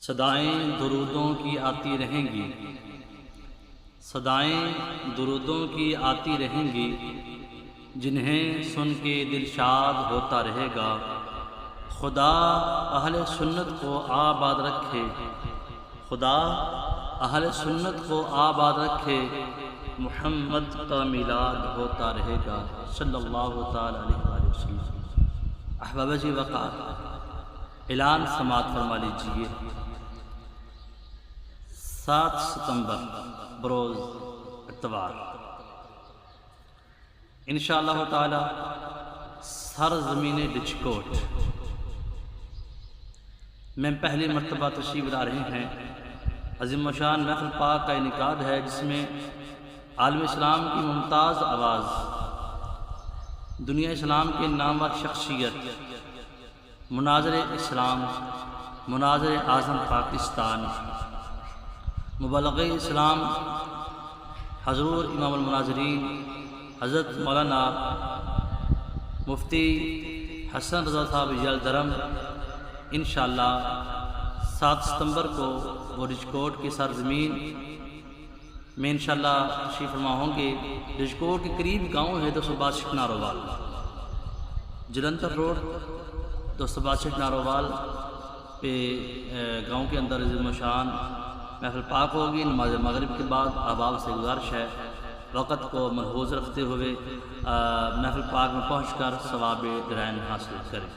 صدائیں درودوں کی آتی رہیں گی، صدائیں درودوں کی آتی رہیں گی، جنہیں سن کے دل شاد ہوتا رہے گا۔ خدا اہل سنت کو آباد رکھے، خدا اہل سنت کو آباد رکھے، محمد کا میلاد ہوتا رہے گا صلی اللہ تعالی علیہ وآلہ وسلم۔ احباب جی وقار اعلان سماعت فرما لیجیے۔ 7 ستمبر بروز اتوار انشاءاللہ تعالی سرزمین ڈچکوٹ میں پہلی مرتبہ تشریف لا رہے ہیں۔ عظیم و شان محفل پاک کا انعقاد ہے، جس میں عالم اسلام کی ممتاز آواز، دنیا اسلام کے نامور شخصیت، مناظر اسلام، مناظر اعظم پاکستان، مبلغ اسلام حضور امام المناظرین حضرت مولانا مفتی حسن رضا صاحب جل درم انشاءاللہ 7 ستمبر کو وہ رجکوٹ کی سرزمین میں انشاءاللہ تشریف فرما ہوں گے۔ رجکوٹ کے قریب گاؤں ہے 262 ناروال، جلندھر روڈ 262 ناروال پہ گاؤں کے اندر عظیم و شان محفل پاک ہوگی۔ نماز مغرب کے بعد احباب سے گزارش ہے وقت کو ملحوظ رکھتے ہوئے محفل پاک میں پہنچ کر ثواب ڈرائن حاصل کریں۔